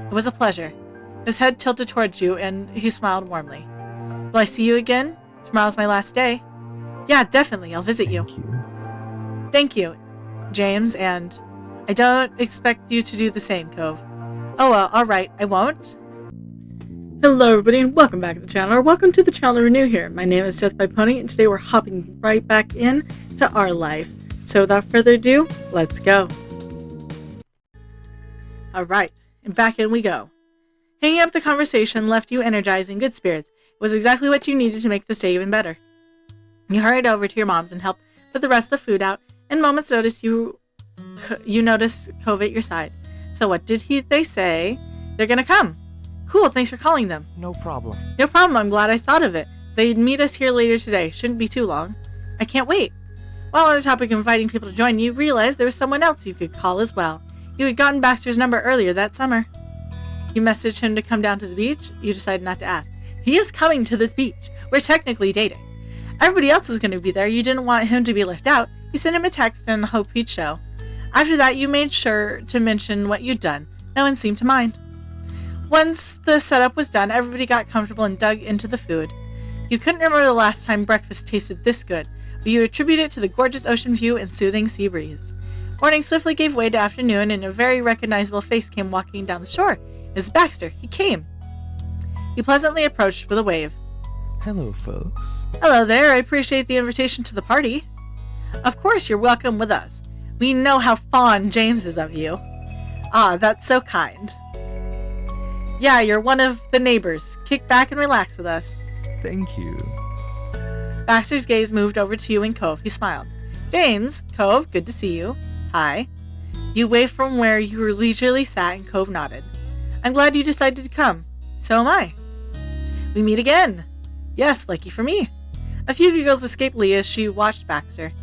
It was a pleasure. His head tilted towards you, and he smiled warmly. Will I see you again? Tomorrow's my last day. Yeah, definitely. I'll visit you. Thank you, James, and I don't expect you to do the same, Cove. Oh, well, alright, I won't. Hello, everybody, and welcome back to the channel, or welcome to the channel if you're new here. My name is Death by Pony, and today we're hopping right back in to our life. So without further ado, let's go. Alright, and back in we go. Hanging up the conversation left you energized and good spirits. It was exactly what you needed to make this day even better. You hurried over to your mom's and helped put the rest of the food out, and moments notice you notice Cove at your side. So what did they say? They're gonna come. Cool, thanks for calling them. No problem. No problem, I'm glad I thought of it. They'd meet us here later today. Shouldn't be too long. I can't wait. While on the topic of inviting people to join you realized there was someone else you could call as well. You had gotten Baxter's number earlier that summer. You messaged him to come down to the beach. You decided not to ask. He is coming to this beach. We're technically dating. Everybody else was going to be there. You didn't want him to be left out. You sent him a text and hoped he'd show. After that, you made sure to mention what you'd done. No one seemed to mind. Once the setup was done, everybody got comfortable and dug into the food. You couldn't remember the last time breakfast tasted this good, but you attribute it to the gorgeous ocean view and soothing sea breeze. Morning swiftly gave way to afternoon, and a very recognizable face came walking down the shore. It was Baxter. He came. He pleasantly approached with a wave. Hello, folks. Hello there. I appreciate the invitation to the party. Of course, you're welcome with us. We know how fond James is of you. Ah, that's so kind. Yeah, you're one of the neighbors. Kick back and relax with us. Thank you. Baxter's gaze moved over to you and Cove. He smiled. James, Cove, good to see you. Hi. You waved from where you were leisurely sat, and Cove nodded. I'm glad you decided to come. So am I. We meet again. Yes, lucky for me. A few giggles escaped Lee as she watched Baxter.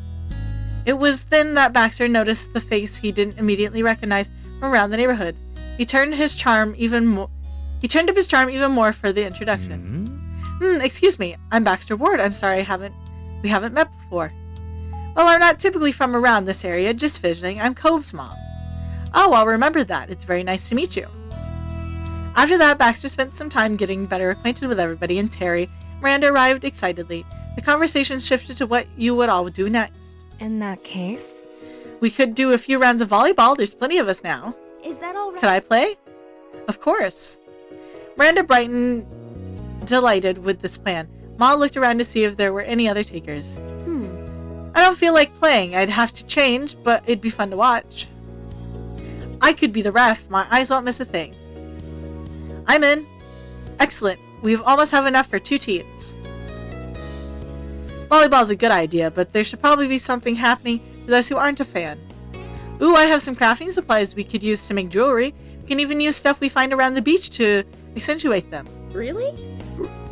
It was then that Baxter noticed the face he didn't immediately recognize from around the neighborhood. He turned up his charm even more for the introduction. Excuse me, I'm Baxter Ward. I'm sorry we haven't met before. Well, I'm not typically from around this area, just visiting. I'm Cove's mom. Oh, I'll remember that. It's very nice to meet you. After that, Baxter spent some time getting better acquainted with everybody, and Terry and Miranda arrived excitedly. The conversation shifted to what you would all do next. In that case? We could do a few rounds of volleyball. There's plenty of us now. Is that all right? Could I play? Of course. Miranda brightened, delighted with this plan. Ma looked around to see if there were any other takers. I don't feel like playing. I'd have to change, but it'd be fun to watch. I could be the ref. My eyes won't miss a thing. I'm in. Excellent. We've almost have enough for 2 teams. Volleyball's a good idea, but there should probably be something happening for those who aren't a fan. Ooh, I have some crafting supplies we could use to make jewelry. We can even use stuff we find around the beach to accentuate them. Really?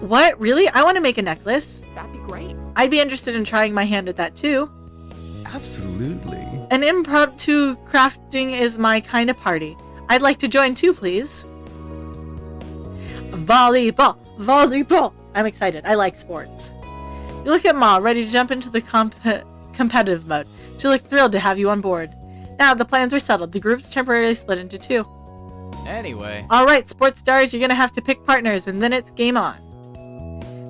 What? Really? I want to make a necklace. That'd be great. I'd be interested in trying my hand at that too. Absolutely. An impromptu crafting is my kind of party. I'd like to join too, please. Volleyball! Volleyball! I'm excited. I like sports. You look at Ma, ready to jump into the competitive mode. She looked thrilled to have you on board. Now the plans were settled. The group's temporarily split into 2. Anyway. Alright, sports stars, you're gonna have to pick partners, and then it's game on.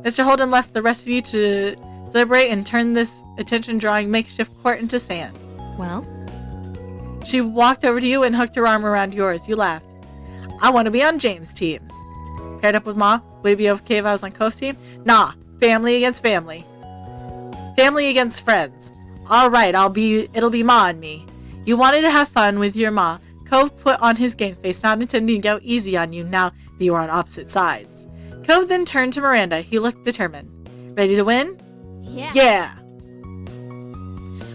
Mr. Holden left the rest of you to deliberate and turn this attention-drawing makeshift court into sand. Well? She walked over to you and hooked her arm around yours. You laughed. I want to be on James' team. Paired up with Ma, would it be okay if I was on Cove's team? Nah, family against family. Family against friends. Alright, it'll be Ma and me. You wanted to have fun with your Ma. Cove put on his game face, not intending to go easy on you now that you were on opposite sides. Cove then turned to Miranda. He looked determined. Ready to win? Yeah. Yeah.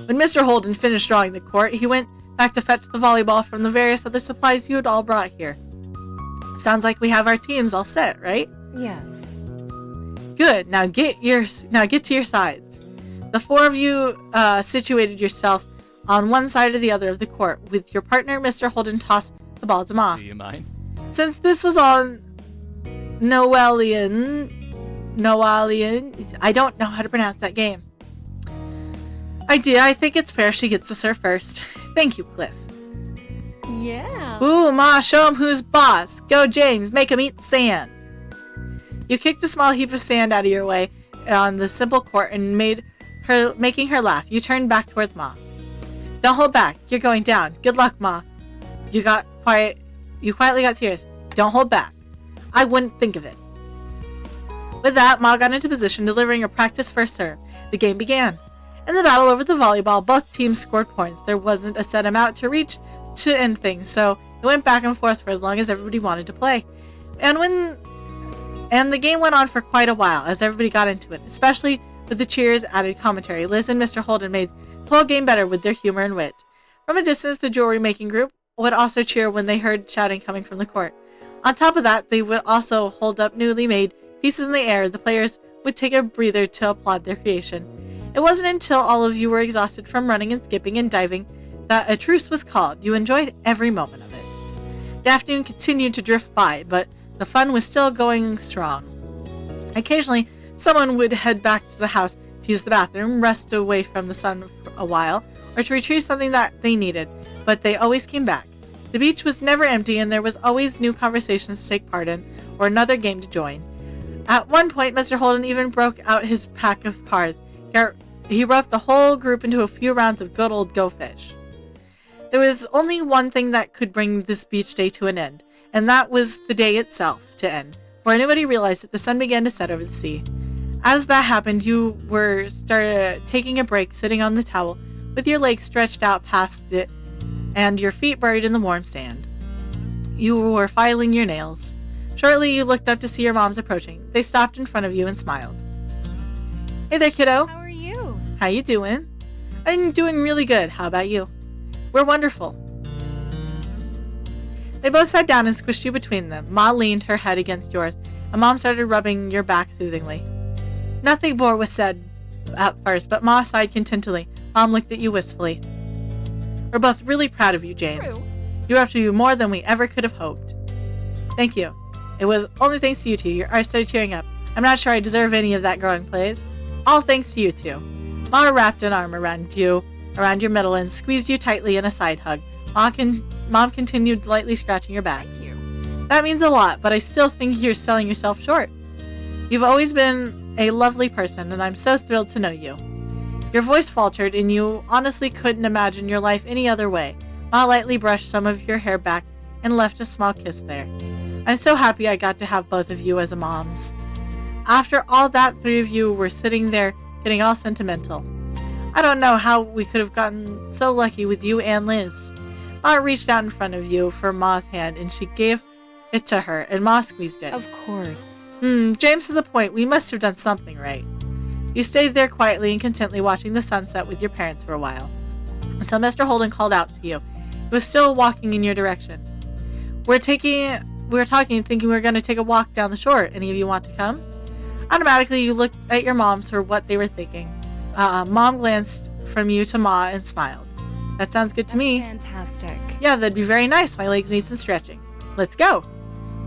When Mr. Holden finished drawing the court, he went back to fetch the volleyball from the various other supplies you had all brought here. Sounds like we have our teams all set, right? Yes. Good. Now get to your sides. The 4 of you situated yourselves on one side or the other of the court, with your partner, Mr. Holden, tossed the ball to Ma. Do you mind? Since this was on Noelian, I don't know how to pronounce that game. I think it's fair she gets to serve first. Thank you, Cliff. Yeah. Ooh, Ma, show him who's boss. Go, James, make him eat sand. You kicked a small heap of sand out of your way on the simple court and making her laugh. You turned back towards Ma. Don't hold back. You're going down. Good luck, Ma. You quietly got tears. Don't hold back. I wouldn't think of it. With that, Ma got into position, delivering a practice first serve. The game began. In the battle over the volleyball, both teams scored points. There wasn't a set amount to reach to end things, so it went back and forth for as long as everybody wanted to play. And the game went on for quite a while as everybody got into it, especially with the cheers added commentary. Liz and Mr. Holden made the whole game better with their humor and wit. From a distance, the jewelry making group would also cheer when they heard shouting coming from the court. On top of that, they would also hold up newly made pieces in the air. The players would take a breather to applaud their creation. It wasn't until all of you were exhausted from running and skipping and diving that a truce was called. You enjoyed every moment of it. The afternoon continued to drift by, but the fun was still going strong. Occasionally, someone would head back to the house to use the bathroom, rest away from the sun for a while, or to retrieve something that they needed, but they always came back. The beach was never empty, and there was always new conversations to take part in, or another game to join. At one point, Mr. Holden even broke out his pack of cards. He roped the whole group into a few rounds of good old Go Fish. There was only one thing that could bring this beach day to an end, and that was the day itself to end, before anybody realized that the sun began to set over the sea. As that happened, you started taking a break, sitting on the towel, with your legs stretched out past it, and your feet buried in the warm sand. You were filing your nails. Shortly, you looked up to see your moms approaching. They stopped in front of you and smiled. Hey there, kiddo. How are you? How you doing? I'm doing really good. How about you? We're wonderful. They both sat down and squished you between them. Ma leaned her head against yours, and Mom started rubbing your back soothingly. Nothing more was said at first, but Ma sighed contentedly. Mom looked at you wistfully. We're both really proud of you, James. True. You're up to you more than we ever could have hoped. Thank you. It was only thanks to you two. Your eyes started cheering up. I'm not sure I deserve any of that growing praise. All thanks to you two. Ma wrapped an arm around your middle, and squeezed you tightly in a side hug. Mom continued lightly scratching your back. Thank you. That means a lot, but I still think you're selling yourself short. You've always been a lovely person, and I'm so thrilled to know you. Your voice faltered, and you honestly couldn't imagine your life any other way. Ma lightly brushed some of your hair back and left a small kiss there. I'm so happy I got to have both of you as a moms. After all that, three of you were sitting there getting all sentimental. I don't know how we could have gotten so lucky with you and Liz. Ma reached out in front of you for Ma's hand, and she gave it to her, and Ma squeezed it. Of course. James has a point. We must have done something right. You stayed there quietly and contently watching the sunset with your parents for a while, until Mr. Holden called out to you. He was still walking in your direction. We were talking, thinking we were going to take a walk down the shore. Any of you want to come? Automatically, you looked at your moms for what they were thinking. Mom glanced from you to Ma and smiled. That sounds good to me. Fantastic. Yeah, that'd be very nice. My legs need some stretching. Let's go.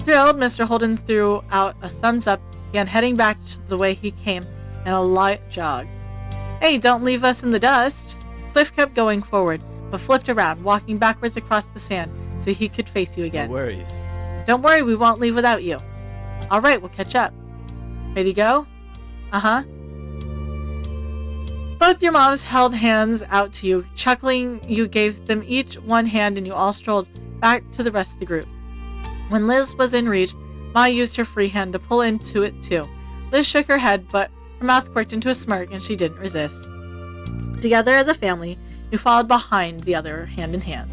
Thrilled, Mr. Holden threw out a thumbs up, began heading back to the way he came in a light jog. Hey, don't leave us in the dust. Cliff kept going forward, but flipped around, walking backwards across the sand so he could face you again. No worries. Don't worry, we won't leave without you. All right, we'll catch up. Ready to go? Uh-huh. Both your moms held hands out to you. Chuckling, you gave them each one hand, and you all strolled back to the rest of the group. When Liz was in reach, Ma used her free hand to pull into it too. Liz shook her head, but her mouth quirked into a smirk, and she didn't resist. Together as a family, you followed behind the other, hand in hand.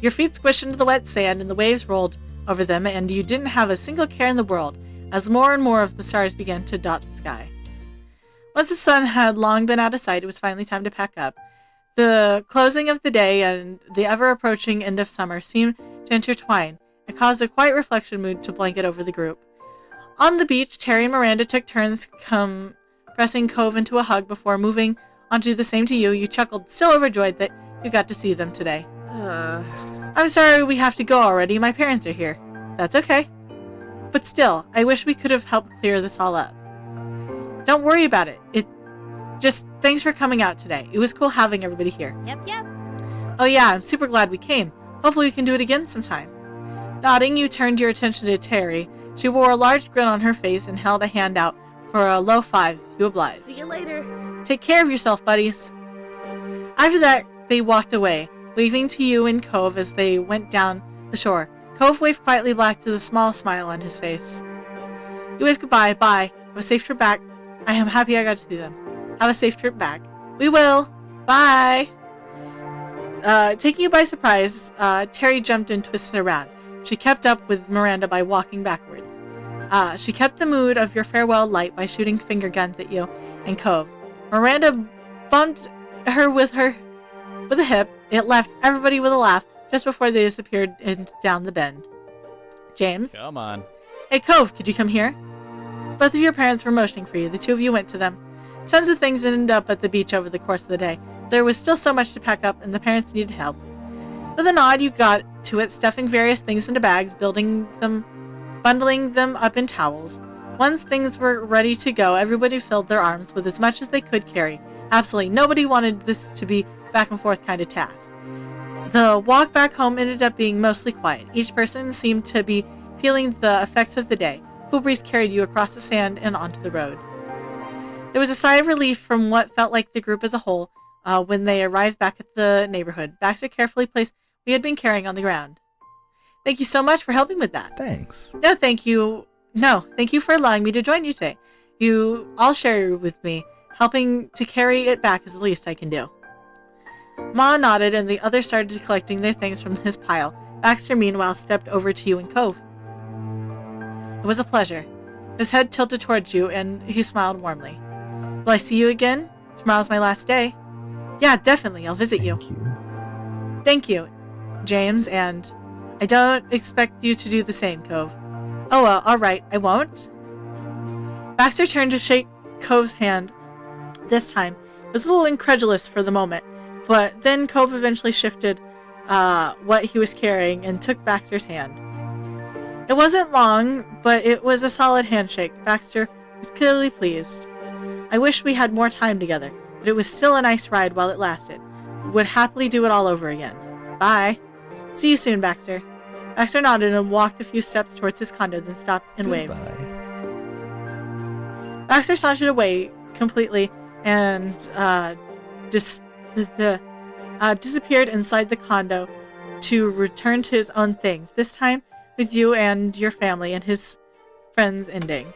Your feet squished into the wet sand, and the waves rolled over them, and you didn't have a single care in the world, as more and more of the stars began to dot the sky. Once the sun had long been out of sight, it was finally time to pack up. The closing of the day and the ever-approaching end of summer seemed to intertwine. It caused a quiet reflection mood to blanket over the group. On the beach, Terry and Miranda took turns pressing Cove into a hug before moving on to do the same to you. You chuckled, still overjoyed that you got to see them today. I'm sorry we have to go already. My parents are here. That's okay. But still, I wish we could have helped clear this all up. Don't worry about it. Thanks for coming out today. It was cool having everybody here. Yep. Oh yeah, I'm super glad we came. Hopefully we can do it again sometime. Nodding, you turned your attention to Terry. She wore a large grin on her face and held a hand out for a low five to oblige. See you later. Take care of yourself, buddies. After that, they walked away, waving to you and Cove as they went down the shore. Cove waved quietly back to the small smile on his face. You waved goodbye. Bye. Have a safe trip back. I am happy I got to see them. Have a safe trip back. We will. Bye. Taking you by surprise, Terry jumped and twisted around. She kept up with Miranda by walking backwards. She kept the mood of your farewell light by shooting finger guns at you and Cove. Miranda bumped her with a hip. It left everybody with a laugh just before they disappeared down the bend. James? Come on. Hey, Cove, could you come here? Both of your parents were motioning for you. The two of you went to them. Tons of things ended up at the beach over the course of the day. There was still so much to pack up, and the parents needed help. With a nod, you got to it, stuffing various things into bags, bundling them up in towels. Once things were ready to go, everybody filled their arms with as much as they could carry. Absolutely nobody wanted this to be back and forth kind of task. The walk back home ended up being mostly quiet. Each person seemed to be feeling the effects of the day. Cool breeze carried you across the sand and onto the road. There was a sigh of relief from what felt like the group as a whole when they arrived back at the neighborhood. Baxter carefully placed what he had been carrying on the ground. Thank you so much for helping with that. Thanks. No, thank you for allowing me to join you today. You all share with me. Helping to carry it back is the least I can do. Ma nodded, and the others started collecting their things from his pile. Baxter, meanwhile, stepped over to you and Cove. It was a pleasure. His head tilted towards you, and he smiled warmly. Will I see you again? Tomorrow's my last day. Yeah, definitely. I'll visit you. Thank you. Thank you, James, and I don't expect you to do the same, Cove. Oh, well, all right. I won't. Baxter turned to shake Cove's hand. This time, he was a little incredulous for the moment, but then Cove eventually shifted what he was carrying and took Baxter's hand. It wasn't long, but it was a solid handshake. Baxter was clearly pleased. I wish we had more time together, but it was still a nice ride while it lasted. Would happily do it all over again. Bye. See you soon, Baxter. Baxter nodded and walked a few steps towards his condo, then stopped and waved. Goodbye. Baxter sauntered away completely and disappeared inside the condo to return to his own things, this time with you and your family and his friends ending.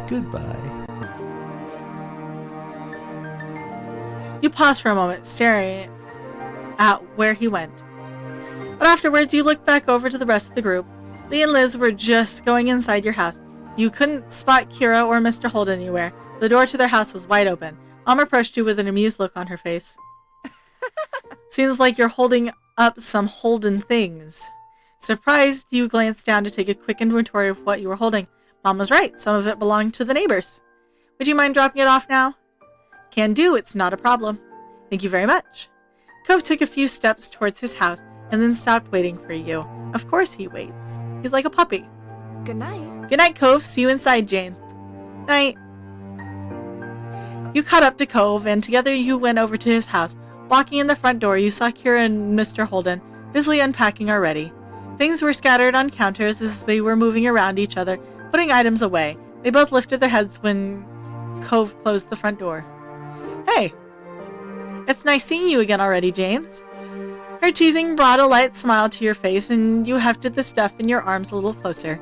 Goodbye. You paused for a moment, staring at where he went. But afterwards, you looked back over to the rest of the group. Lee and Liz were just going inside your house. You couldn't spot Kira or Mr. Holden anywhere. The door to their house was wide open. Mom approached you with an amused look on her face. Seems like you're holding up some Holden things. Surprised, you glanced down to take a quick inventory of what you were holding. Mom was right. Some of it belonged to the neighbors. Would you mind dropping it off now? Can do. It's not a problem. Thank you very much. Cove took a few steps towards his house and then stopped waiting for you. Of course he waits. He's like a puppy. Good night. Good night, Cove. See you inside, James. Night. You caught up to Cove, and together you went over to his house. Walking in the front door, you saw Kira and Mr. Holden busily unpacking already. Things were scattered on counters as they were moving around each other, putting items away. They both lifted their heads when Cove closed the front door. Hey. It's nice seeing you again already, James. Her teasing brought a light smile to your face, and you hefted the stuff in your arms a little closer.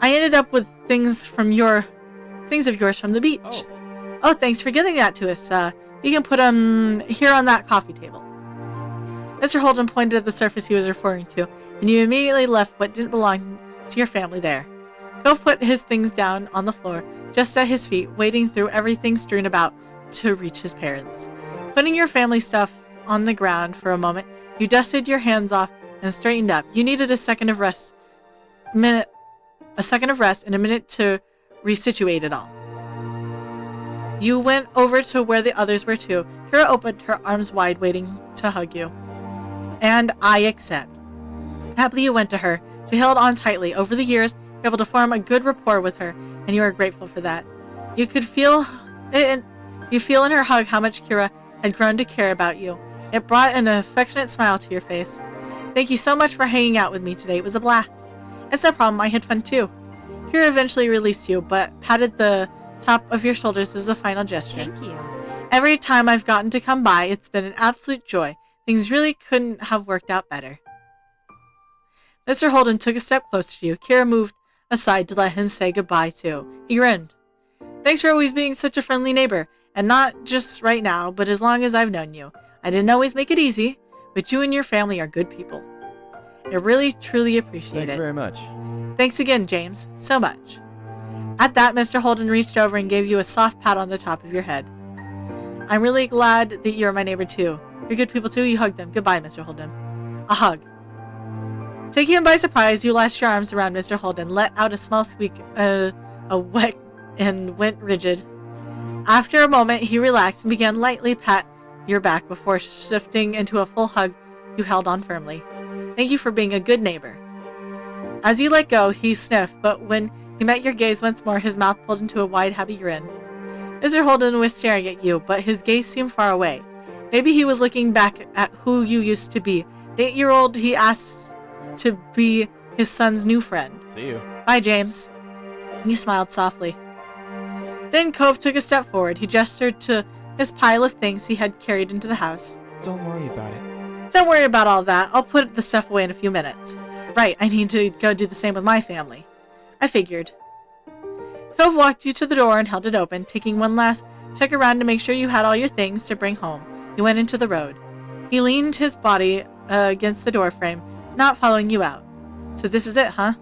I ended up with things of yours from the beach. Oh, thanks for giving that to us. You can put them here on that coffee table. Mr. Holden pointed at the surface he was referring to, and you immediately left what didn't belong to your family there. Cove put his things down on the floor, just at his feet, wading through everything strewn about to reach his parents. Putting your family stuff on the ground for a moment, you dusted your hands off and straightened up. You needed a second of rest and a minute to resituate it all. You went over to where the others were too. Kira opened her arms wide, waiting to hug you. And I accept. Happily you went to her. She held on tightly. Over the years, you were able to form a good rapport with her, and you are grateful for that. You could feel it. You feel in her hug how much Kira had grown to care about you. It brought an affectionate smile to your face. Thank you so much for hanging out with me today. It was a blast. It's no problem. I had fun too. Kira eventually released you, but patted the top of your shoulders as a final gesture. Thank you. Every time I've gotten to come by, it's been an absolute joy. Things really couldn't have worked out better. Mr. Holden took a step closer to you. Kira moved aside to let him say goodbye too. He grinned. Thanks for always being such a friendly neighbor, and not just right now, but as long as I've known you. I didn't always make it easy, but you and your family are good people. I really, truly appreciate Thanks it. very much. Thanks again, James. So much. At that, Mr. Holden reached over and gave you a soft pat on the top of your head. I'm really glad that you're my neighbor too. You're good people too. You hugged them. Goodbye, Mr. Holden. A hug. Taking him by surprise, you lashed your arms around Mr. Holden, let out a small squeak, wet, and went rigid. After a moment, he relaxed and began lightly pat your back before shifting into a full hug you held on firmly. Thank you for being a good neighbor. As you let go, he sniffed, but when he met your gaze once more, his mouth pulled into a wide, happy grin. Mr. Holden was staring at you, but his gaze seemed far away. Maybe he was looking back at who you used to be. The 8-year-old he asked to be his son's new friend. See you. Bye, James. You smiled softly. Then Cove took a step forward. He gestured to his pile of things he had carried into the house. Don't worry about it. Don't worry about all that. I'll put the stuff away in a few minutes. Right, I need to go do the same with my family. I figured. Cove walked you to the door and held it open, taking one last check around to make sure you had all your things to bring home. He went into the road. He leaned his body against the doorframe, not following you out. So this is it, huh?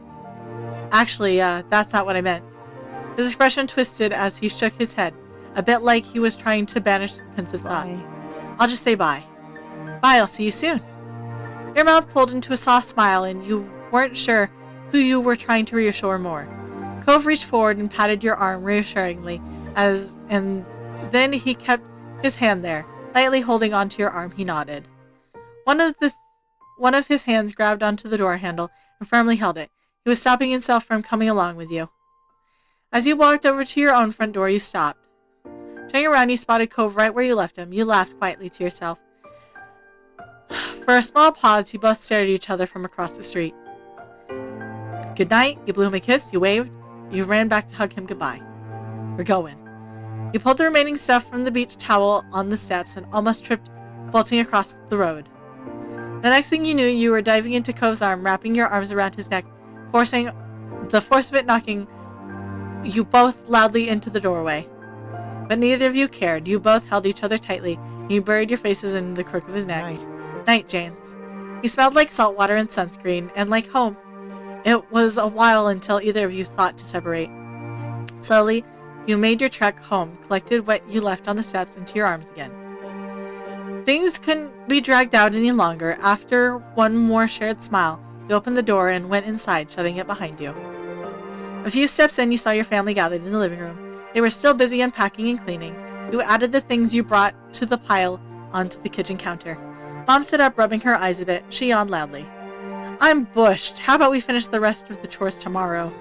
Actually, that's not what I meant. His expression twisted as he shook his head, a bit like he was trying to banish pensive thoughts. Bye. I'll just say bye. Bye, I'll see you soon. Your mouth pulled into a soft smile, and you weren't sure who you were trying to reassure more. Cove reached forward and patted your arm reassuringly, and then he kept his hand there, lightly holding onto your arm. He nodded. One of his hands grabbed onto the door handle and firmly held it. He was stopping himself from coming along with you. As you walked over to your own front door, you stopped. Turning around, you spotted Cove right where you left him. You laughed quietly to yourself. For a small pause, you both stared at each other from across the street. Good night. You blew him a kiss. You waved. You ran back to hug him goodbye. We're going. You pulled the remaining stuff from the beach towel on the steps and almost tripped, bolting across the road. The next thing you knew, you were diving into Cove's arm, wrapping your arms around his neck, forcing the force of it knocking you both loudly into the doorway. But neither of you cared. You both held each other tightly, and you buried your faces in the crook of his neck. Night, James. He smelled like salt water and sunscreen, and like home. It was a while until either of you thought to separate. Slowly, you made your trek home, collected what you left on the steps into your arms again. Things couldn't be dragged out any longer. After one more shared smile, you opened the door and went inside, shutting it behind you. A few steps in, you saw your family gathered in the living room. They were still busy unpacking and cleaning. You added the things you brought to the pile onto the kitchen counter. Mom stood up, rubbing her eyes a bit. She yawned loudly. I'm bushed. How about we finish the rest of the chores tomorrow?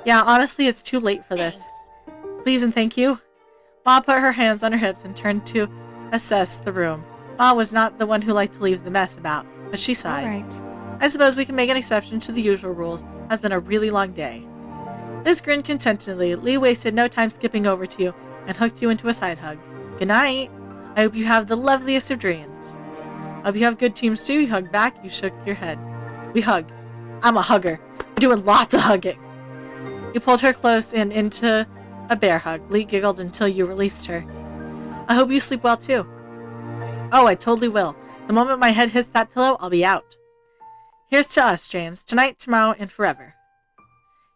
Yeah, honestly, it's too late for this. Thanks. Please and thank you. Ma put her hands on her hips and turned to assess the room. Ma was not the one who liked to leave the mess about, but she All sighed. right. I suppose we can make an exception to the usual rules. It's been a really long day. Liz grinned contentedly. Lee wasted no time skipping over to you and hooked you into a side hug. Good night. I hope you have the loveliest of dreams. I hope you have good dreams too. You hugged back. You shook your head. We hugged. I'm a hugger. We're doing lots of hugging. You pulled her close and into a bear hug. Lee giggled until you released her. I hope you sleep well too. Oh, I totally will. The moment my head hits that pillow, I'll be out. Here's to us, James. Tonight, tomorrow, and forever.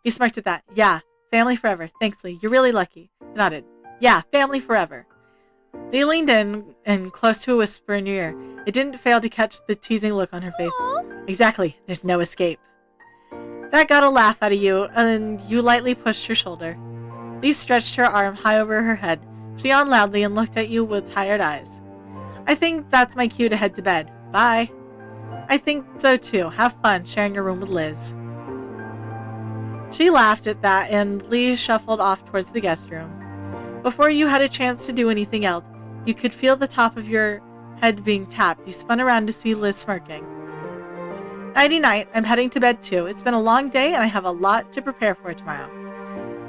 You smirked at that. Yeah, family forever. Thanks, Lee. You're really lucky. You nodded. Yeah, family forever. Lee leaned in and close to a whisper in your ear. It didn't fail to catch the teasing look on her face. Exactly. There's no escape. That got a laugh out of you, and you lightly pushed her shoulder. Lee stretched her arm high over her head. She yawned loudly and looked at you with tired eyes. I think that's my cue to head to bed. Bye. I think so too. Have fun sharing your room with Liz. She laughed at that, and Lee shuffled off towards the guest room. Before you had a chance to do anything else, you could feel the top of your head being tapped. You spun around to see Liz smirking. Nighty-night. I'm heading to bed too. It's been a long day and I have a lot to prepare for tomorrow.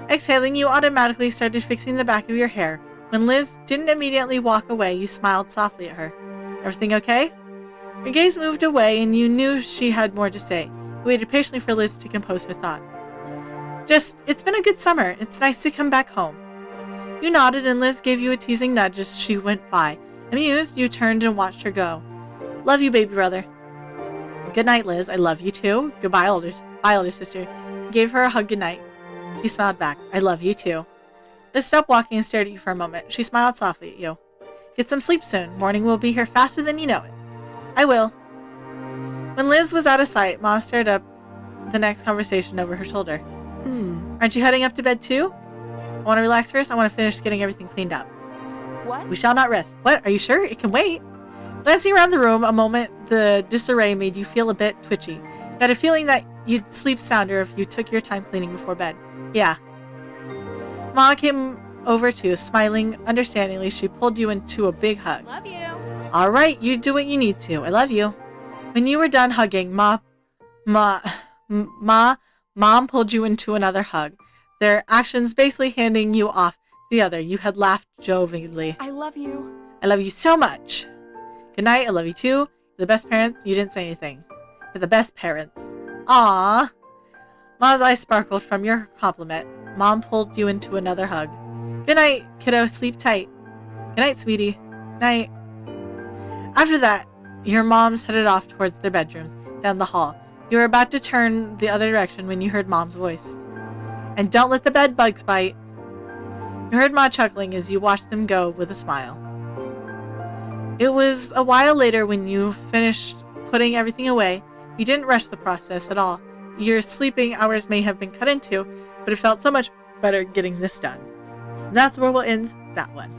Exhaling, you automatically started fixing the back of your hair. When Liz didn't immediately walk away, you smiled softly at her. Everything okay? Her gaze moved away and you knew she had more to say. You waited patiently for Liz to compose her thoughts. It's been a good summer. It's nice to come back home. You nodded and Liz gave you a teasing nudge as she went by. Amused, you turned and watched her go. Love you, baby brother. Good night, Liz. I love you too. Goodbye, older sister. You gave her a hug goodnight. You smiled back. I love you too. Liz stopped walking and stared at you for a moment. She smiled softly at you. Get some sleep soon. Morning will be here faster than you know it. I will. When Liz was out of sight, Ma stared up the next conversation over her shoulder. Aren't you heading up to bed too? I want to relax first. I want to finish getting everything cleaned up. What? We shall not rest. What? Are you sure? It can wait. Glancing around the room a moment, the disarray made you feel a bit twitchy. You had a feeling that you'd sleep sounder if you took your time cleaning before bed. Yeah. Ma came over too, smiling understandingly. She pulled you into a big hug. Love you. All right, you do what you need to. I love you. When you were done hugging, Mom pulled you into another hug. Their actions basically handing you off to the other. You had laughed jovially. I love you. I love you so much. Good night. I love you too. You're the best parents. You didn't say anything. You're the best parents. Aww. Ma's eyes sparkled from your compliment. Mom pulled you into another hug. Good night, kiddo. Sleep tight. Good night, sweetie. Night. After that, your moms headed off towards their bedrooms down the hall. You were about to turn the other direction when you heard Mom's voice. And don't let the bed bugs bite. You heard Ma chuckling as you watched them go with a smile. It was a while later when you finished putting everything away. You didn't rush the process at all. Your sleeping hours may have been cut into, but it felt so much better getting this done. And that's where we'll end that one.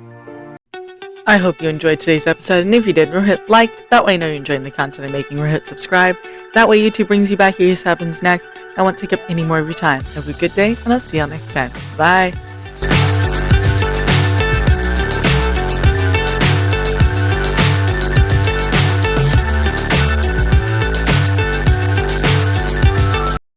I hope you enjoyed today's episode, and if you did, hit like. That way I know you're enjoying the content I'm making. Hit subscribe. That way YouTube brings you back Here's Happens Next. I won't take up any more of your time. Have a good day, and I'll see you all next time. Bye.